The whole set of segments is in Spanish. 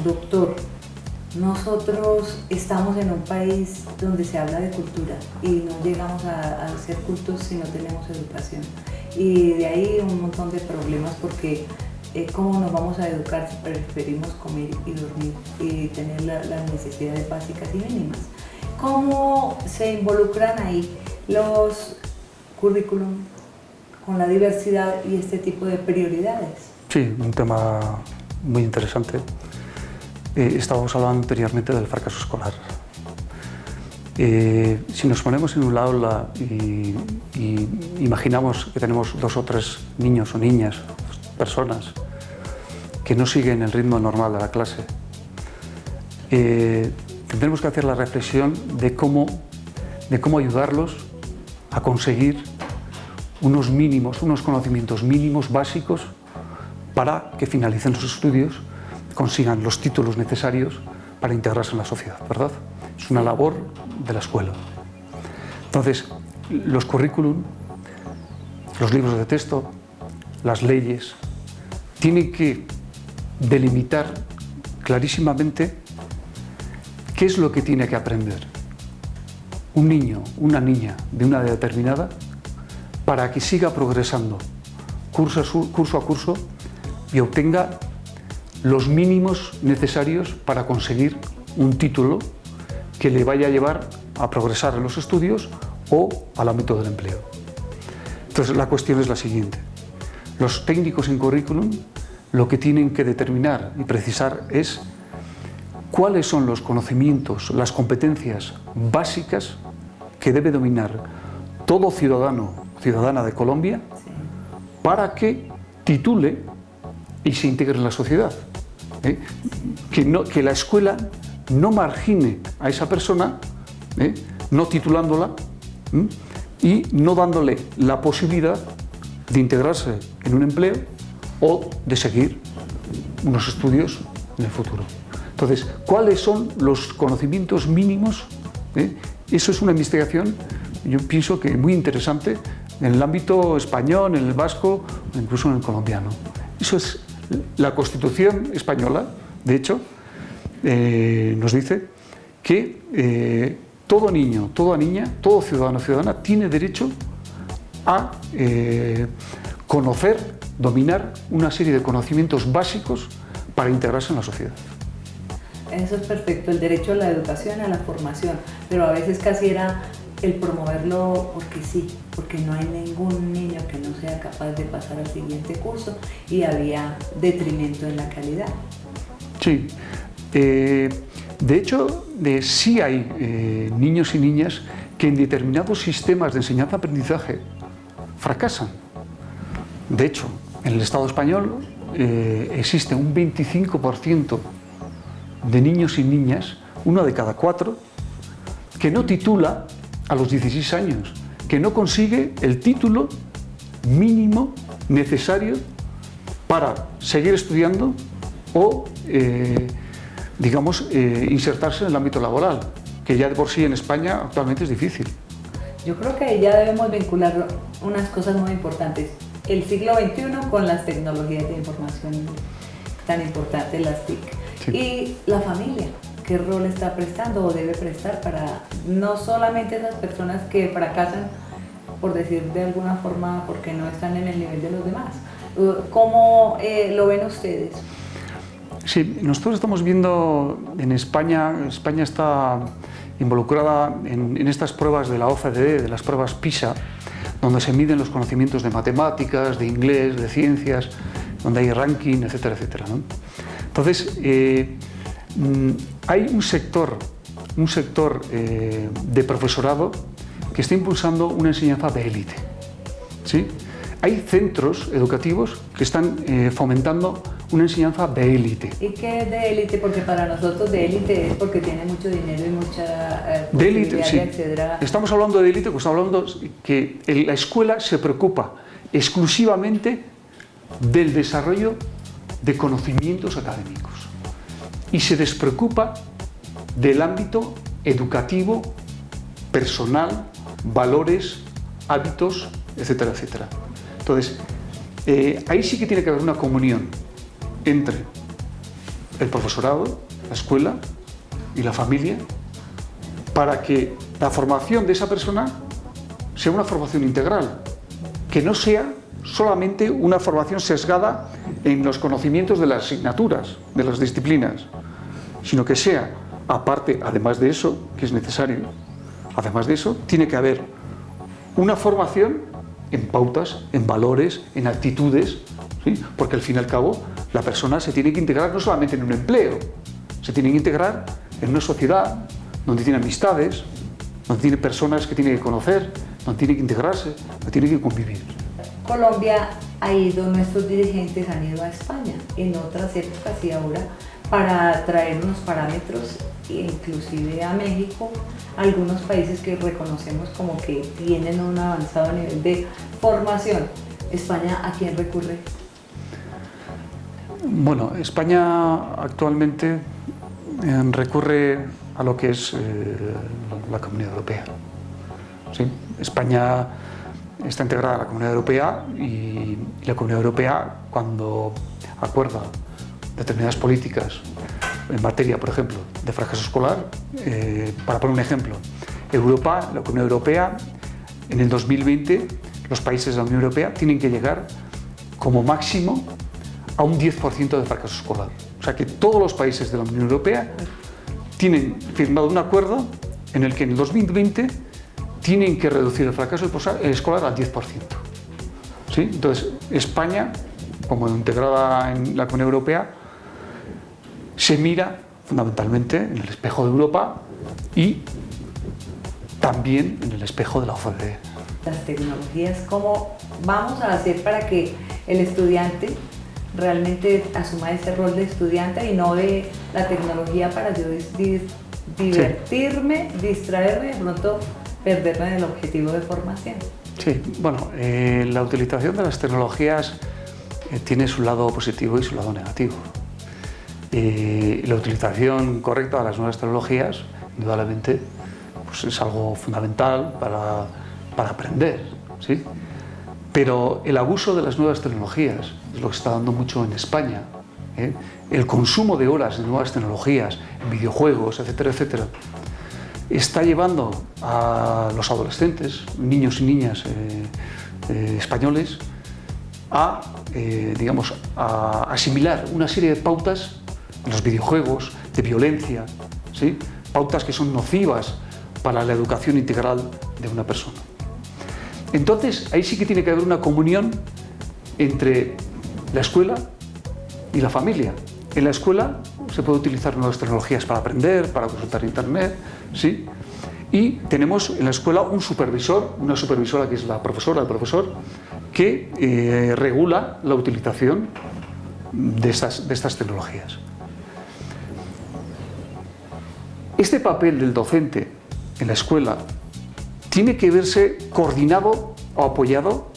Doctor, nosotros estamos en un país donde se habla de cultura y no llegamos a ser cultos si no tenemos educación. Y de ahí un montón de problemas porque ¿cómo nos vamos a educar si preferimos comer y dormir y tener las necesidades básicas y mínimas? ¿Cómo se involucran ahí los currículum con la diversidad y este tipo de prioridades? Sí, un tema muy interesante. Estábamos hablando anteriormente del fracaso escolar. Si nos ponemos en un aula y imaginamos que tenemos 2 o 3 niños o niñas, personas que no siguen el ritmo normal de la clase, tendremos que hacer la reflexión de cómo ayudarlos a conseguir unos conocimientos mínimos básicos para que finalicen los estudios, consigan los títulos necesarios para integrarse en la sociedad, ¿verdad? Es una labor de la escuela. Entonces, los currículum, los libros de texto, las leyes, tienen que delimitar clarísimamente qué es lo que tiene que aprender un niño, una niña de una edad determinada para que siga progresando curso a curso y obtenga los mínimos necesarios para conseguir un título que le vaya a llevar a progresar en los estudios o al ámbito del empleo. Entonces la cuestión es la siguiente. Los técnicos en currículum lo que tienen que determinar y precisar es cuáles son los conocimientos, las competencias básicas que debe dominar todo ciudadano o ciudadana de Colombia para que titule y se integre en la sociedad. Que la escuela no margine a esa persona, no titulándola y no dándole la posibilidad de integrarse en un empleo o de seguir unos estudios en el futuro. Entonces, ¿cuáles son los conocimientos mínimos? Eso es una investigación, yo pienso que muy interesante en el ámbito español, en el vasco, incluso en el colombiano. Eso es la Constitución española, de hecho, nos dice que todo niño, toda niña, todo ciudadano o ciudadana tiene derecho a conocer, dominar una serie de conocimientos básicos para integrarse en la sociedad. Eso es perfecto, el derecho a la educación, a la formación, pero a veces casi era el promoverlo porque sí, porque no hay ningún niño que no sea capaz de pasar al siguiente curso y había detrimento en la calidad. Sí, de hecho sí hay niños y niñas que en determinados sistemas de enseñanza-aprendizaje fracasan. De hecho, en el Estado español existe un 25% de niños y niñas, 1 de cada 4, que no titula a los 16 años, que no consigue el título mínimo necesario para seguir estudiando o, insertarse en el ámbito laboral, que ya de por sí en España actualmente es difícil. Yo creo que ya debemos vincular unas cosas muy importantes. El siglo XXI con las tecnologías de información tan importantes, las TIC. Sí. Y la familia, ¿qué rol está prestando o debe prestar para no solamente esas personas que fracasan, por decir de alguna forma, porque no están en el nivel de los demás? ¿Cómo lo ven ustedes? Sí, nosotros estamos viendo en España está involucrada en estas pruebas de la OCDE, de las pruebas PISA, donde se miden los conocimientos de matemáticas, de inglés, de ciencias, donde hay ranking, etcétera, etcétera, ¿no? Entonces, hay un sector de profesorado que está impulsando una enseñanza de élite, ¿sí? Hay centros educativos que están fomentando una enseñanza de élite. ¿Y qué es de élite? Porque para nosotros de élite es porque tiene mucho dinero y mucha posibilidad de acceder a... Estamos hablando de élite, pues estamos hablando que la escuela se preocupa exclusivamente del desarrollo de conocimientos académicos y se despreocupa del ámbito educativo, personal, valores, hábitos, etcétera, etcétera. Entonces, ahí sí que tiene que haber una comunión entre el profesorado, la escuela y la familia, para que la formación de esa persona sea una formación integral, que no sea solamente una formación sesgada en los conocimientos de las asignaturas, de las disciplinas, sino que sea, aparte, además de eso, que es necesario, además de eso, tiene que haber una formación en pautas, en valores, en actitudes, ¿sí? Porque al fin y al cabo la persona se tiene que integrar no solamente en un empleo, se tiene que integrar en una sociedad donde tiene amistades, donde tiene personas que tiene que conocer, donde tiene que integrarse, donde tiene que convivir. Colombia ha ido, nuestros dirigentes han ido a España en otras épocas y ahora para traer unos parámetros, inclusive a México, algunos países que reconocemos como que tienen un avanzado nivel de formación. ¿España a quién recurre? Bueno, España actualmente recurre a lo que es la Comunidad Europea. ¿Sí? España está integrada a la Comunidad Europea y la Comunidad Europea, cuando acuerda determinadas políticas en materia, por ejemplo, de fracaso escolar, para poner un ejemplo, la Comunidad Europea, en el 2020, los países de la Unión Europea tienen que llegar como máximo a un 10% de fracaso escolar. O sea que todos los países de la Unión Europea tienen firmado un acuerdo en el que en el 2020 tienen que reducir el fracaso escolar al 10%. ¿Sí? Entonces, España, como integrada en la Comunidad Europea, se mira fundamentalmente en el espejo de Europa y también en el espejo de la OCDE. Las tecnologías, ¿cómo vamos a hacer para que el estudiante realmente asuma ese rol de estudiante y no de la tecnología para yo divertirme, distraerme y de pronto perderme del objetivo de formación? Sí, bueno, la utilización de las tecnologías tiene su lado positivo y su lado negativo. La utilización correcta de las nuevas tecnologías, indudablemente, pues es algo fundamental para aprender, ¿sí? Pero el abuso de las nuevas tecnologías es lo que se está dando mucho en España. El consumo de horas de nuevas tecnologías, en videojuegos, etcétera, etcétera, está llevando a los adolescentes, niños y niñas españoles, a asimilar una serie de pautas en los videojuegos de violencia, ¿sí? Pautas que son nocivas para la educación integral de una persona. Entonces, ahí sí que tiene que haber una comunión entre la escuela y la familia. En la escuela se puede utilizar nuevas tecnologías para aprender, para consultar internet, ¿sí? Y tenemos en la escuela un supervisor, una supervisora que es la profesora, el profesor, que regula la utilización de estas tecnologías. Este papel del docente en la escuela tiene que verse coordinado o apoyado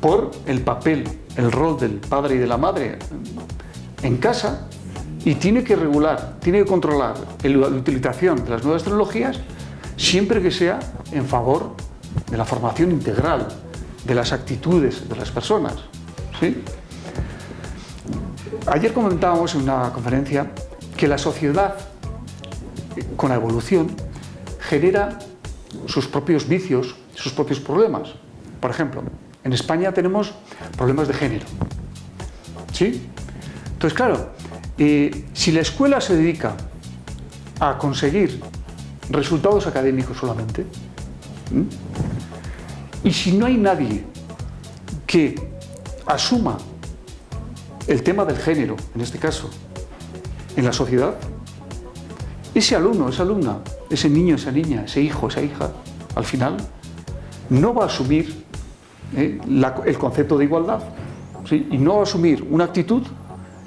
por el papel, el rol del padre y de la madre en casa, y tiene que regular, tiene que controlar la utilización de las nuevas tecnologías siempre que sea en favor de la formación integral, de las actitudes de las personas, ¿sí? Ayer comentábamos en una conferencia que la sociedad, con la evolución, genera sus propios vicios, sus propios problemas. Por ejemplo, en España tenemos problemas de género, ¿sí? Entonces, claro, si la escuela se dedica a conseguir resultados académicos solamente, y si no hay nadie que asuma el tema del género, en este caso, en la sociedad, ese alumno, esa alumna, ese niño, esa niña, ese hijo, esa hija, al final, no va a asumir el concepto de igualdad, ¿sí? Y no va a asumir una actitud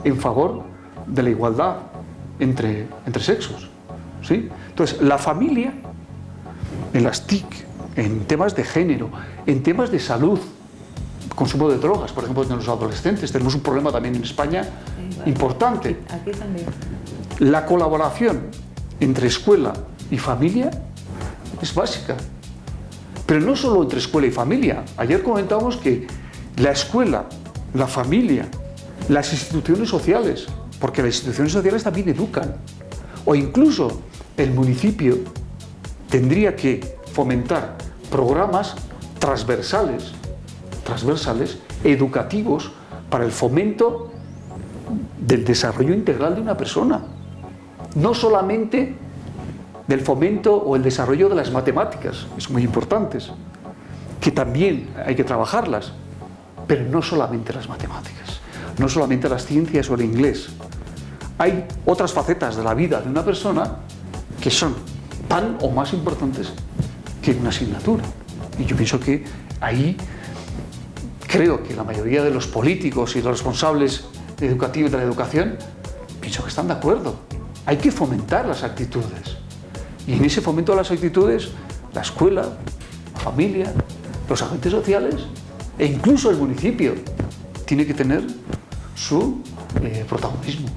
en favor de la igualdad entre sexos, ¿sí? Entonces, la familia, en las TIC, en temas de género, en temas de salud, consumo de drogas, por ejemplo, en los adolescentes, tenemos un problema también en España importante. Aquí también. La colaboración entre escuela y familia es básica, pero no solo entre escuela y familia. Ayer comentábamos que la escuela, la familia, las instituciones sociales, porque las instituciones sociales también educan. O incluso el municipio tendría que fomentar programas transversales, educativos, para el fomento del desarrollo integral de una persona. No solamente del fomento o el desarrollo de las matemáticas, que son muy importantes, que también hay que trabajarlas, pero no solamente las matemáticas, no solamente las ciencias o el inglés. Hay otras facetas de la vida de una persona que son tan o más importantes que una asignatura. Y yo pienso que ahí creo que la mayoría de los políticos y los responsables educativos de la educación, pienso que están de acuerdo. Hay que fomentar las actitudes. Y en ese fomento de las actitudes, la escuela, la familia, los agentes sociales e incluso el municipio tiene que tener su protagonismo.